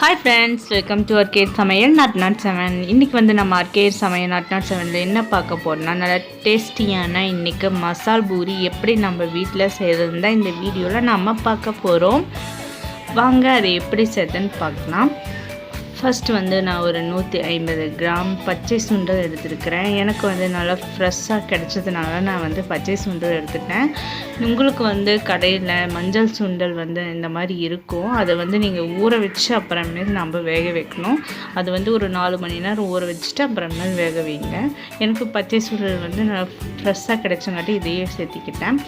Hi friends, welcome to RKR சமையல் not 7. இன்றைக்கி வந்து நம்ம RKR சமையல் நாட் 7ல் என்ன பார்க்க போகிறோம்னா, நல்லா டேஸ்டியான இன்றைக்கி மசால் பூரி எப்படி நம்ம வீட்டில் செய்கிறதுன்னு தான் இந்த வீடியோவில் நம்ம பார்க்க போகிறோம். வாங்க அதை எப்படி செய்யுதுன்னு பார்க்கலாம். ஃபஸ்ட்டு வந்து நான் ஒரு 150 கிராம் பச்சை சுண்டல் எடுத்துருக்கிறேன். எனக்கு வந்து நல்லா ஃப்ரெஷ்ஷாக கிடச்சதுனால நான் வந்து பச்சை சுண்டல் எடுத்துட்டேன். உங்களுக்கு வந்து கடையில் மஞ்சள் சுண்டல் வந்து இந்த மாதிரி இருக்கும். அதை வந்து நீங்கள் ஊற வச்சு அப்புறமேல் நம்ம வேக வைக்கணும். அது வந்து ஒரு 4 மணி நேரம் ஊற வச்சுட்டு அப்புறமேல் வேக வைங்க. எனக்கு பச்சை சுண்டல் வந்து நல்லா ஃப்ரெஷ்ஷாக கிடச்சங்காட்டி இதையே சேர்த்திக்கிட்டேன்.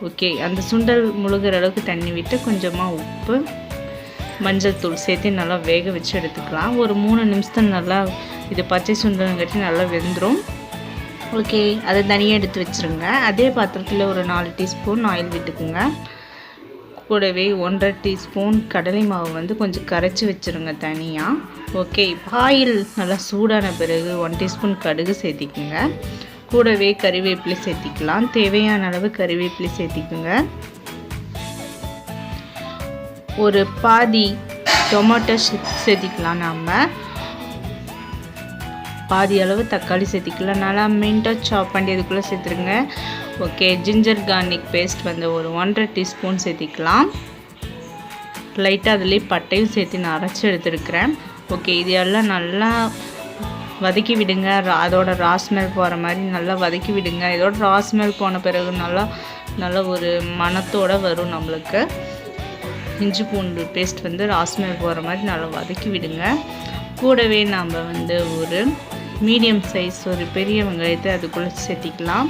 ஓகே, அந்த சுண்டல் முழுகிற அளவுக்கு தண்ணி விட்டு கொஞ்சமாக உப்பு, மஞ்சள் தூள் சேர்த்து நல்லா வேக வச்சு எடுத்துக்கலாம். ஒரு 3 நிமிஷம் நல்லா இது பச்சை சுண்டலுங்காட்டி நல்லா வெந்துடும். ஓகே, அதை தனியாக எடுத்து வச்சுருங்க. அதே பாத்திரத்தில் ஒரு 4 டீஸ்பூன் ஆயில் விட்டுக்குங்க. கூடவே 1.5 டீஸ்பூன் கடலை மாவு வந்து கொஞ்சம் கரைச்சி வச்சுருங்க தனியாக. ஓகே, ஆயில் நல்லா சூடான பிறகு 1 டீஸ்பூன் கடுகு சேர்த்திக்குங்க. கூடவே கறிவேப்பிலை சேர்த்திக்கலாம். தேவையான அளவு கறிவேப்பிலை சேர்த்திக்குங்க. ஒரு பாதி டொமேட்டோ சேர்த்திக்கலாம். நம்ம பாதி அளவு தக்காளி சேர்த்திக்கலாம். நல்லா மின்ட்டாக சாப் பண்ணி அதுக்குள்ளே சேர்த்துருங்க. ஓகே, ஜிஞ்சர் கார்லிக் பேஸ்ட் வந்து ஒரு 1.5 டீஸ்பூன் சேர்த்திக்கலாம். லைட்டாக அதுலேயே பட்டையும் சேர்த்து நான் அரைச்சி எடுத்துருக்கிறேன். ஓகே, இது எல்லாம் நல்லா வதக்கி விடுங்க. அதோட ராஸ்மெல் போகிற மாதிரி நல்லா வதக்கி விடுங்க. இதோட ராஸ்மெல் போன பிறகு நல்லா ஒரு மணத்தோடு வரும். நம்மளுக்கு இஞ்சி பூண்டு பேஸ்ட் வந்து ராஸ்மெல் போகிற மாதிரி நல்லா வதக்கி விடுங்க. கூடவே நாம் வந்து ஒரு மீடியம் சைஸ் ஒரு பெரிய வெங்காயத்தை அதுக்குள்ளே சேர்த்திக்கலாம்.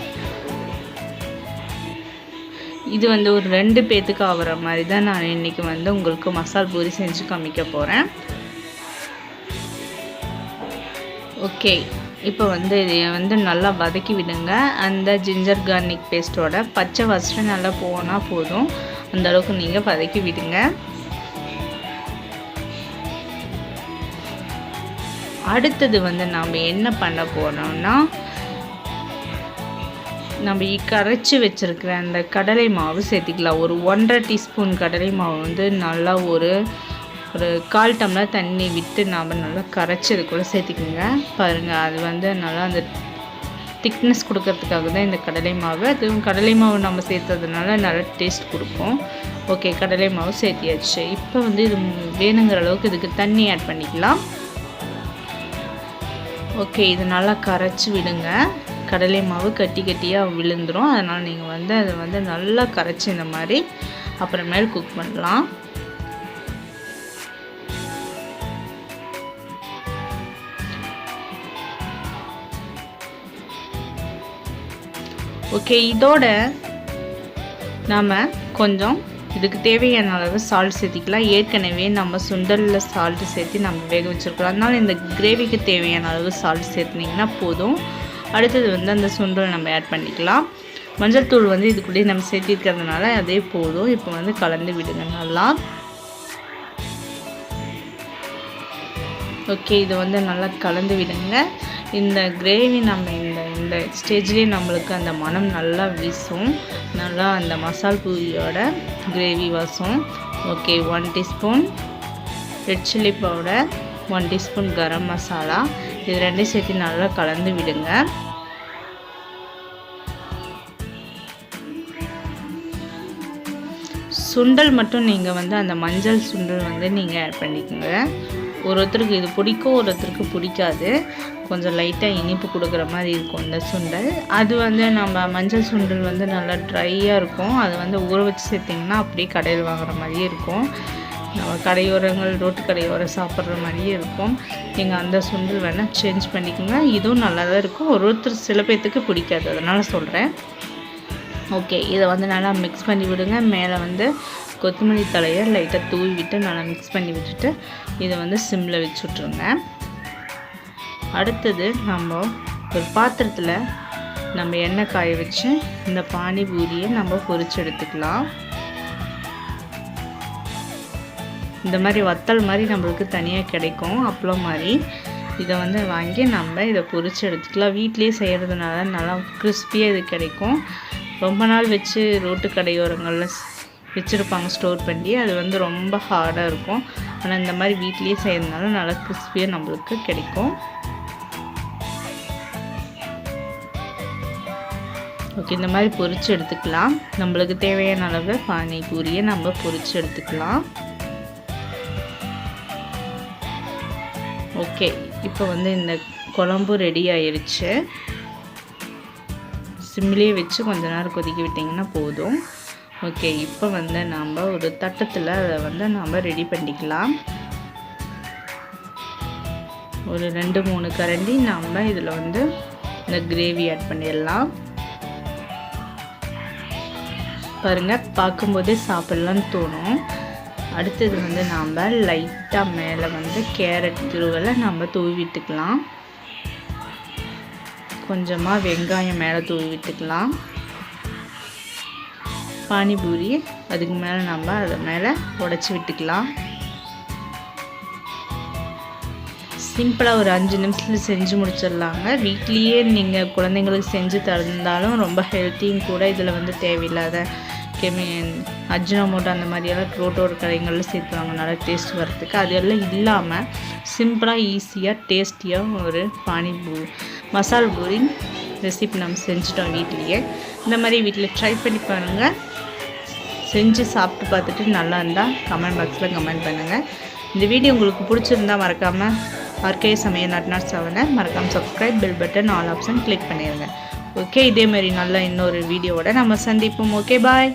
இது வந்து ஒரு 2 பேத்துக்கு ஆகிற மாதிரி தான் நான் இன்றைக்கி வந்து உங்களுக்கு மசால் பூரி செஞ்சு காமிக்க போகிறேன். ஓகே, இப்போ வந்து இதை வந்து நல்லா வதக்கி விடுங்க. அந்த ஜிஞ்சர் கார்லிக் பேஸ்ட்டோட பச்சை வாசனை நல்லா போனால் போதும். அந்த அளவுக்கு நீங்கள் வதக்கி விடுங்க. அடுத்தது வந்து நாம் என்ன பண்ண போகிறோம்னா, நம்ம கரைச்சி வச்சுருக்கிற அந்த கடலை மாவு சேர்த்திக்கலாம். ஒரு 1.5 டீஸ்பூன் கடலை மாவு வந்து நல்லா ஒரு 1/4 டம்ளர் தண்ணி விட்டு நாம் நல்லா கரைச்சி அதுக்குள்ளே சேர்த்திக்கோங்க. பாருங்கள், அது வந்து நல்லா அந்த திக்னஸ் கொடுக்கறதுக்காக தான் இந்த கடலை மாவு. அதுவும் கடலை மாவு நம்ம சேர்த்ததுனால நல்லா டேஸ்ட் கொடுக்கும். ஓகே, கடலை மாவு சேர்த்தியாச்சு. இப்போ வந்து இது வேணுங்கிற அளவுக்கு இதுக்கு தண்ணி ஆட் பண்ணிக்கலாம். ஓகே, இது நல்லா கரைச்சி விடுங்க. கடலை மாவு கட்டி கட்டியாக விழுந்துடும். அதனால் நீங்கள் வந்து அதை வந்து நல்லா கரைச்சி இந்த மாதிரி அப்புறமேல் குக் பண்ணலாம். ஓகே, இதோட நாம் கொஞ்சம் இதுக்கு தேவையான அளவு சால்ட் சேர்த்திக்கலாம். ஏற்கனவே நம்ம சுண்டலில் சால்ட்டு சேர்த்து நம்ம வேக வச்சுருக்கோம். அதனால் இந்த கிரேவிக்கு தேவையான அளவு சால்ட் சேர்த்துனிங்கன்னா போதும். அடுத்தது வந்து அந்த சுண்டல் நம்ம ஆட் பண்ணிக்கலாம். மஞ்சள் தூள் வந்து இதுக்குள்ளேயே நம்ம சேர்த்திருக்கிறதுனால அதே போதும். இப்போ வந்து கலந்து விடுங்க நல்லா. ஓகே, இது வந்து நல்லா கலந்து விடுங்க. இந்த கிரேவி நம்ம இந்த ஸ்டேஜ்லேயே நம்மளுக்கு அந்த மனம் நல்லா வீசும். நல்லா அந்த மசால் பூரியோட கிரேவி வாசம். Okay, 1 teaspoon red chilli powder, 1 teaspoon garam masala, இது 2 சேர்த்து நல்லா கலந்து விடுங்க. சுண்டல் மட்டும் நீங்கள் வந்து அந்த மஞ்சள் சுண்டல் வந்து நீங்கள் ஆட் பண்ணிக்கோங்க. ஒருத்தருக்கு இது பிடிக்கும், ஒருத்தருக்கு பிடிக்காது. கொஞ்சம் லைட்டாக இனிப்பு கொடுக்குற மாதிரி இருக்கும் இந்த சுண்டல். அது வந்து நம்ம மஞ்சள் சுண்டல் வந்து நல்லா ட்ரையாக இருக்கும். அது வந்து ஊற வச்சு சேர்த்திங்கன்னா அப்படியே கடையில் வாங்குற மாதிரியே இருக்கும். நம்ம கடையோரங்கள் ரோட்டு கடையோரம் சாப்பிட்ற மாதிரியே இருக்கும். நீங்கள் அந்த சுண்டல் வேணால் சேஞ்ச் பண்ணிக்கோங்க. இதுவும் நல்லா தான் இருக்கும். ஒருத்தர் சில பேர்த்துக்கு பிடிக்காது, அதனால் சொல்கிறேன். ஓகே, இதை வந்து நல்லா மிக்ஸ் பண்ணி விடுங்க. மேலே வந்து கொத்தமல்லி தலையை லைட்டாக தூவி விட்டு நல்லா மிக்ஸ் பண்ணி விட்டுட்டு இதை வந்து சிம்மில் வச்சு விட்ருங்க. அடுத்தது நம்ம ஒரு பாத்திரத்தில் நம்ம எண்ணெய் காய வச்சு இந்த பானிபூரியை நம்ம பொரிச்சு எடுத்துக்கலாம். இந்த மாதிரி வத்தல் மாதிரி நம்மளுக்கு தனியாக கிடைக்கும், அப்பளம் மாதிரி. இதை வந்து வாங்கி நம்ம இதை பொரிச்சு எடுத்துக்கலாம். வீட்லேயே செய்கிறதுனால நல்லா கிறிஸ்பியாக இது கிடைக்கும். ரொம்ப நாள் வச்சு ரோட்டு கடையோரங்களில் வச்சுருப்பாங்க ஸ்டோர் பண்ணி. அது வந்து ரொம்ப ஹார்டாக இருக்கும். ஆனால் இந்த மாதிரி வீட்லேயே செய்யறதுனால நல்லா கிறிஸ்பியாக நம்மளுக்கு கிடைக்கும். ஓகே, இந்த மாதிரி பொரிச்சு எடுத்துக்கலாம். நம்மளுக்கு தேவையான அளவு பானிபூரியை நம்ம பொரிச்சு எடுத்துக்கலாம். ஓகே, இப்போ வந்து இந்த குழம்பு ரெடி ஆயிடுச்சு. சிம்லேயே வச்சு கொஞ்ச நேரம் கொதிக்க விட்டிங்கன்னா போதும். ஓகே, இப்போ வந்து நாம் ஒரு தட்டத்தில் அதை வந்து நாம் ரெடி பண்ணிக்கலாம். ஒரு 2-3 கரண்டி நாம் இதில் வந்து இந்த கிரேவி ஆட் பண்ணிடலாம். பாருங்கள், பார்க்கும்போதே சாப்பிட்லான்னு தோணும். அடுத்தது வந்து நாம் லைட்டாக மேலே வந்து கேரட் துருவலை நம்ம தூவி விட்டுக்கலாம். கொஞ்சமாக வெங்காயம் மேலே தூவி விட்டுக்கலாம். பானிபூரி அதுக்கு மேலே நம்ம அதை மேலே உடைச்சி விட்டுக்கலாம். சிம்பிளாக ஒரு 5 நிமிஷத்தில் செஞ்சு முடிச்சிடலாங்க. வீட்லேயே நீங்கள் குழந்தைங்களுக்கு செஞ்சு தந்தாலும் ரொம்ப ஹெல்த்தியும் கூட. இதில் வந்து தேவையில்லாத அஜினோமோட்டோ அந்த மாதிரியெல்லாம் ரோட்டோர கடைகளில் சேர்த்துவாங்க நல்லா டேஸ்ட் வரத்துக்கு. அதெல்லாம் இல்லாமல் சிம்பிளாக ஈஸியாக டேஸ்டியாக ஒரு மசால் பூரி ரெசிபி நம்ம செஞ்சுட்டோம் வீட்லேயே. இந்த மாதிரி வீட்டில் ட்ரை பண்ணி பாருங்கள். செஞ்சு சாப்பிட்டு பார்த்துட்டு நல்லா இருந்தால் கமெண்ட் பாக்ஸில் கமெண்ட் பண்ணுங்கள். இந்த வீடியோ உங்களுக்கு பிடிச்சிருந்தால் மறக்காமல் RKR சமையல் @7 மறக்காமல் subscribe, bell button, all option click பண்ணிடுங்க. ஓகே, இதே மாதிரி நல்ல இன்னொரு வீடியோவோட நம்ம சந்திப்போம். ஓகே, பாய்.